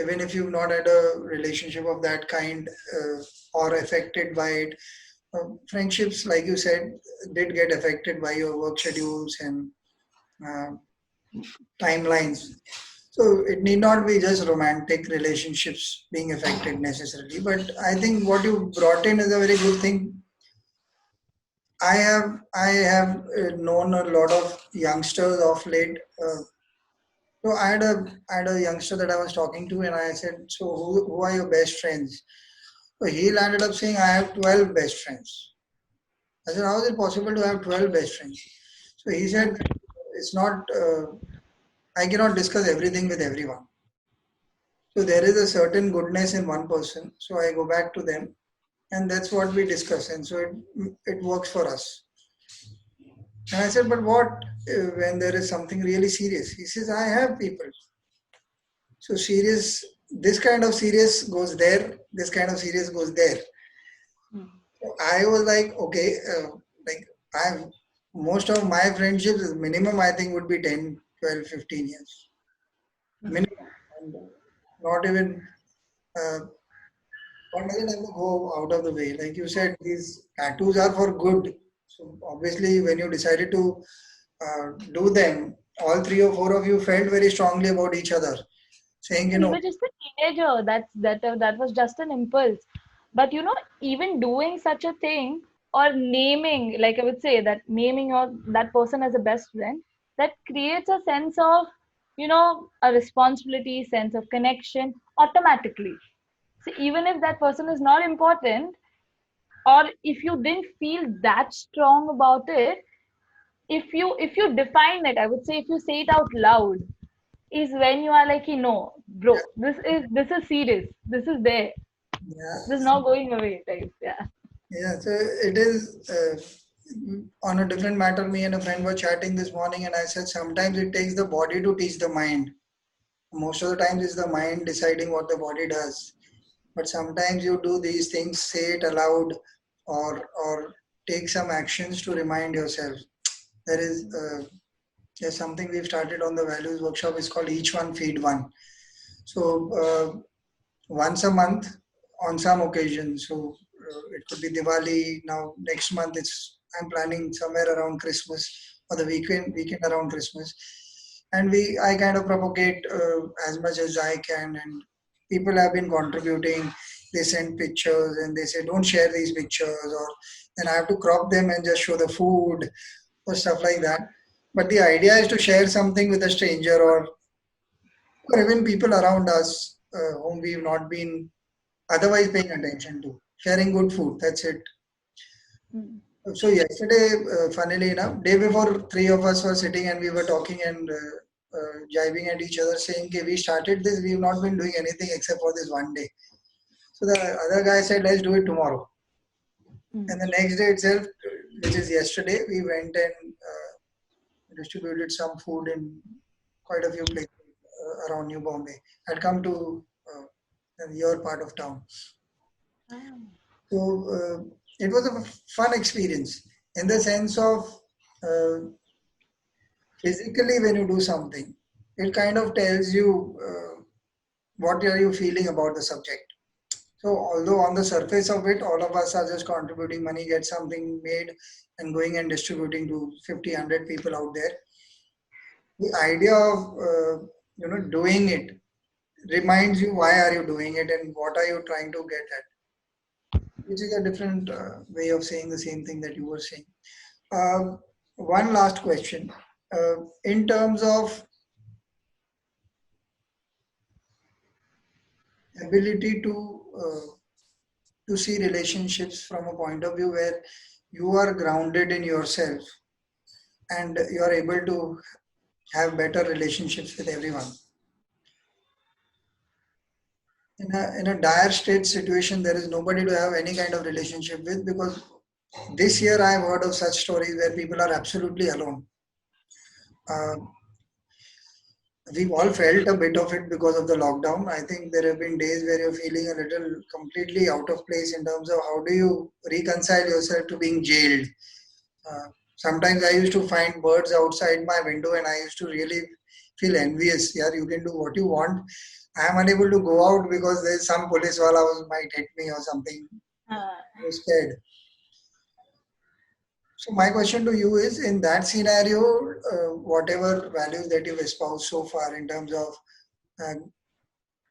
even if you've not had a relationship of that kind or affected by it, friendships, like you said, did get affected by your work schedules and uh, timelines. So it need not be just romantic relationships being affected necessarily, but I think what you brought in is a very good thing. I have known a lot of youngsters of late. So I had a youngster that I was talking to, and I said, "So who are your best friends?" So he landed up saying, "I have 12 best friends." I said, "How is it possible to have 12 best friends?" So he said, "It's not. I cannot discuss everything with everyone. So there is a certain goodness in one person. So I go back to them, and that's what we discuss, and so it works for us." And I said, "But what when there is something really serious?" He says, "I have people. So serious, this kind of serious goes there, this kind of serious goes there." So I was like, okay, like I've most of my friendships, minimum I think would be 10, 12, 15 years. Minimum. And not even, one doesn't have to go out of the way. Like you said, these tattoos are for good. So obviously, when you decided to do them, all three or four of you felt very strongly about each other, saying, We were just a teenager. That was just an impulse. But even doing such a thing or naming, like I would say that naming your that person as a best friend, that creates a sense of, a responsibility, sense of connection automatically. So even if that person is not important, or if you didn't feel that strong about it, if you define it, I would say if you say it out loud, is when you are like, no, bro, this is serious. This is there. yeah, This is not going away. Type. Yeah. yeah, so it is on a different matter. Me and a friend were chatting this morning, and I said sometimes it takes the body to teach the mind. Most of the times, it's the mind deciding what the body does. But sometimes you do these things, say it aloud, or take some actions to remind yourself. There is there's something we've started on the values workshop. It's called Each One Feed One. So once a month on some occasion. So it could be Diwali. Now next month it's I'm planning somewhere around Christmas or the weekend around Christmas, and we I kind of propagate as much as I can, and people have been contributing. They send pictures and they say don't share these pictures, or then I have to crop them and just show the food or stuff like that. But the idea is to share something with a stranger, or even people around us whom we've not been otherwise paying attention to. Sharing good food, that's it. Mm. So yesterday, funnily enough, day before, three of us were sitting and we were talking and jibing at each other, saying, "Okay, we started this. We've not been doing anything except for this one day." So the other guy said, "Let's do it tomorrow." Mm. And the next day itself, which is yesterday, we went and distributed some food in quite a few places around New Bombay. I'd come to your part of town. Ah. So it was a fun experience in the sense of uh, physically when you do something, it kind of tells you what are you feeling about the subject. So although on the surface of it, all of us are just contributing money, get something made and going and distributing to 50, 100 people out there. The idea of doing it reminds you why are you doing it and what are you trying to get at, which is a different way of saying the same thing that you were saying. One last question. In terms of ability to see relationships from a point of view where you are grounded in yourself and you are able to have better relationships with everyone. In a dire state situation, there is nobody to have any kind of relationship with, because this year I have heard of such stories where people are absolutely alone. Uh, we've all felt a bit of it because of the lockdown. I think there have been days where you're feeling a little completely out of place in terms of how do you reconcile yourself to being jailed. Sometimes I used to find birds outside my window and I used to really feel envious. Yeah, you can do what you want. I am unable to go out because there's some police wala who might hit me or something. I'm scared. So my question to you is, in that scenario, whatever values that you've espoused so far in terms of uh,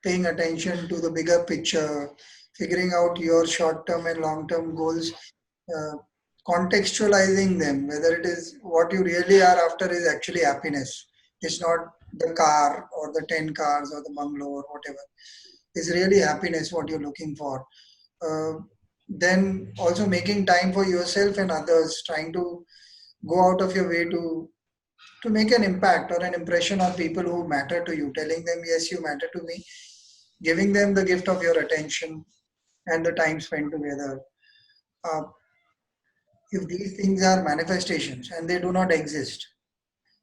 paying attention to the bigger picture, figuring out your short-term and long-term goals, uh, contextualizing them, whether it is what you really are after is actually happiness. It's not the car or the 10 cars or the bungalow or whatever. It's really happiness what you're looking for. Uh, then also making time for yourself and others, trying to go out of your way to make an impact or an impression on people who matter to you, telling them, yes, you matter to me, giving them the gift of your attention and the time spent together. Uh, if these things are manifestations and they do not exist,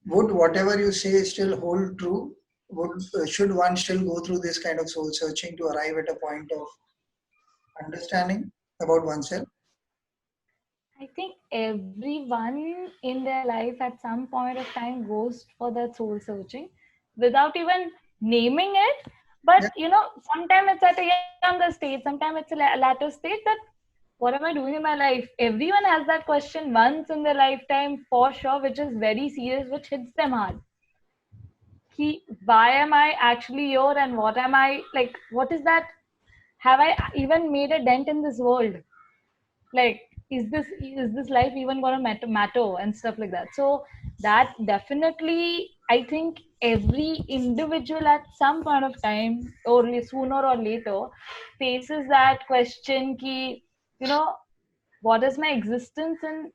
would whatever you say still hold true? Would should one still go through this kind of soul searching to arrive at a point of understanding about oneself? I think everyone in their life at some point of time goes for that soul searching without even naming it. But Yeah, sometimes it's at a younger stage, sometimes it's a latter stage that what am I doing in my life? Everyone has that question once in their lifetime for sure, which is very serious, which hits them hard. Why am I actually here and what am I like? What is that? Have I even made a dent in this world? Like is this life even gonna matter and stuff like that? So that definitely, I think every individual at some point of time or sooner or later faces that question ki, you know what is my existence and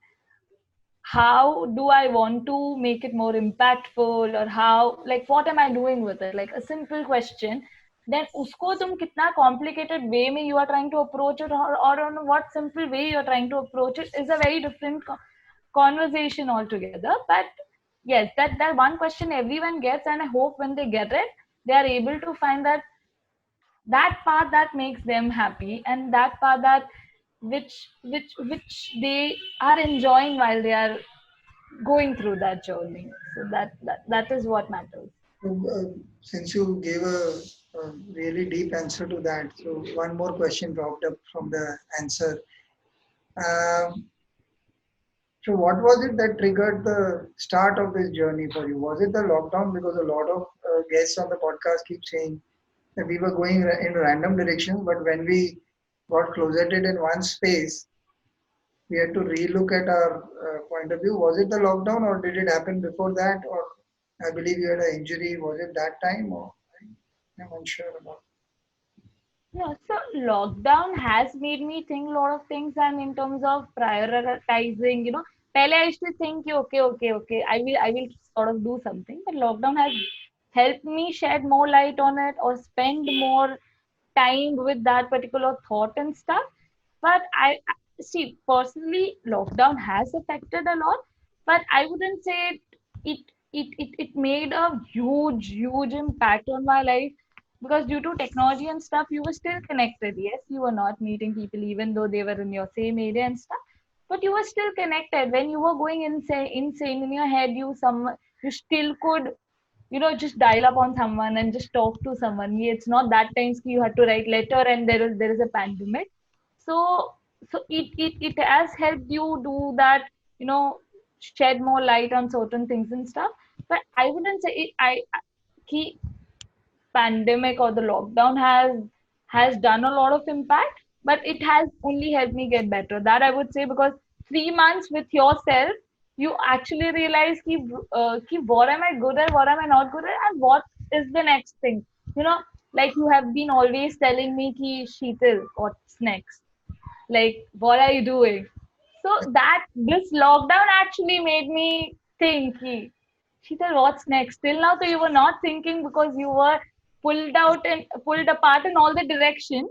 how do I want to make it more impactful, or how, like, what am I doing with it? Like a simple question. Then usko tum kitna complicated way mein you are trying to approach it, or on what simple way you are trying to approach it is a very different conversation altogether. But yes, that one question everyone gets, and I hope when they get it, they are able to find that path that makes them happy, and that path that which they are enjoying while they are going through that journey. So that is what matters. so, since you gave a really deep answer to that, so one more question dropped up from the answer. Um, So what was it that triggered the start of this journey for you? Was it the lockdown? Because a lot of guests on the podcast keep saying that we were going in random directions, but when we got closeted in one space, we had to relook at our point of view. Was it the lockdown, or did it happen before that? Or I believe you had an injury. Was it that time, or I'm unsure about. No, so lockdown has made me think a lot of things, and in terms of prioritizing, pehle I used to think, ki, okay, I will sort of do something, but lockdown has helped me shed more light on it or spend more time with that particular thought and stuff. But I see personally, lockdown has affected a lot, but I wouldn't say it made a huge impact on my life, because due to technology and stuff you were still connected. Yes, you were not meeting people even though they were in your same area and stuff, but you were still connected. When you were going insane in your head, you still could just dial up on someone and just talk to someone. It's not that times you had to write letter and there is a pandemic. So so it has helped you do that, you know shed more light on certain things and stuff. But I wouldn't say ki pandemic or the lockdown has done a lot of impact, but it has only helped me get better. That I would say, because 3 months with yourself, you actually realize ki what am I good at, what am I not good at, and what is the next thing. You know, like you have been always telling me ki Sheetal, what's next? Like, what are you doing? So that this lockdown actually made me think, ki, Sheetal, what's next? Till now, so you were not thinking because you were pulled out and pulled apart in all the direction.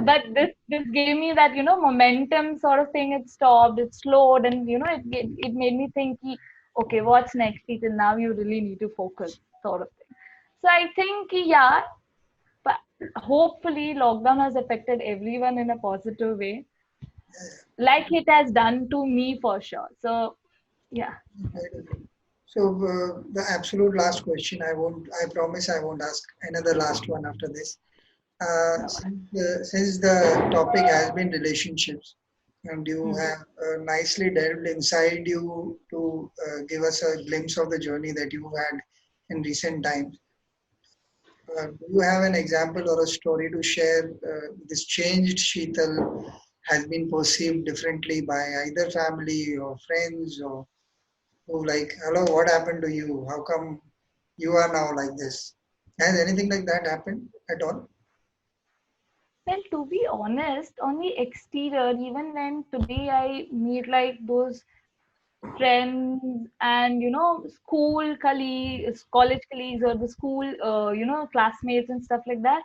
But this gave me that momentum sort of thing. It stopped, it slowed, and it made me think, ki, okay, what's next? Sheetal, now you really need to focus, sort of thing. So I think, yeah, but hopefully lockdown has affected everyone in a positive way, like it has done to me for sure. So yeah. Right, okay. So the absolute last question, I promise I won't ask another last one after this. No. Since the topic has been relationships, and you Hmm. have nicely delved inside you to give us a glimpse of the journey that you had in recent times. Do you have an example or a story to share? This changed Sheetal has been perceived differently by either family or friends, or who like, hello, what happened to you? How come you are now like this? Has anything like that happened at all? Well, to be honest, on the exterior, even when today I meet like those friends and school colleagues, college colleagues, or the school classmates and stuff like that,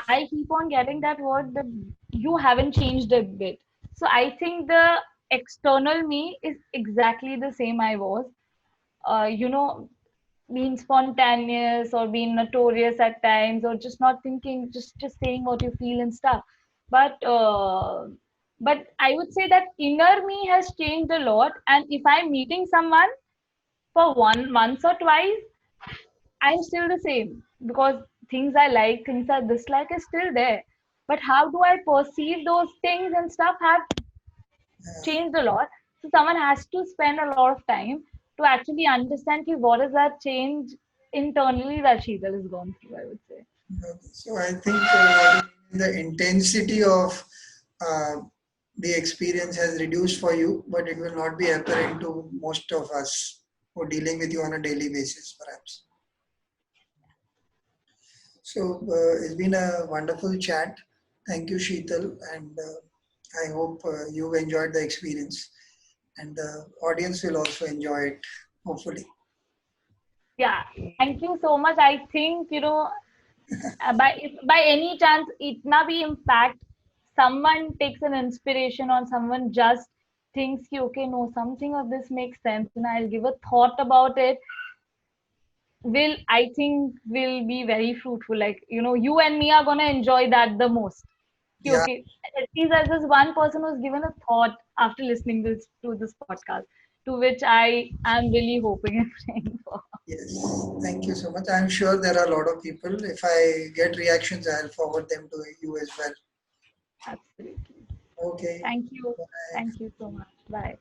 I keep on getting that word that you haven't changed a bit. So I think the external me is exactly the same I was. You know, being spontaneous or being notorious at times, or just not thinking, just saying what you feel and stuff. But uh, but I would say that inner me has changed a lot, and if I'm meeting someone for 1 month or twice, I'm still the same, because things I like, things I dislike is still there. But how do I perceive those things and stuff have changed a lot. So someone has to spend a lot of time to actually understand ki what is that change internally that Sheetal has gone through, I would say. So I think what you mean is the intensity of uh, the experience has reduced for you, but it will not be apparent to most of us who are dealing with you on a daily basis, perhaps. So it's been a wonderful chat. Thank you, Sheetal, and I hope you've enjoyed the experience, and the audience will also enjoy it, hopefully. Yeah, thank you so much. I think, by if by any chance it na be impact, someone takes an inspiration on someone just thinks ki, okay, no, something of this makes sense, and I'll give a thought about it, will I think will be very fruitful. Like, you and me are gonna enjoy that the most. Okay, Yeah, okay. At least as this one person who's given a thought after listening to this podcast, to which I am really hoping and praying for. yes. Thank you so much. I'm sure there are a lot of people. If I get reactions, I'll forward them to you as well. Absolutely. Okay. Thank you. Bye. Thank you so much. Bye.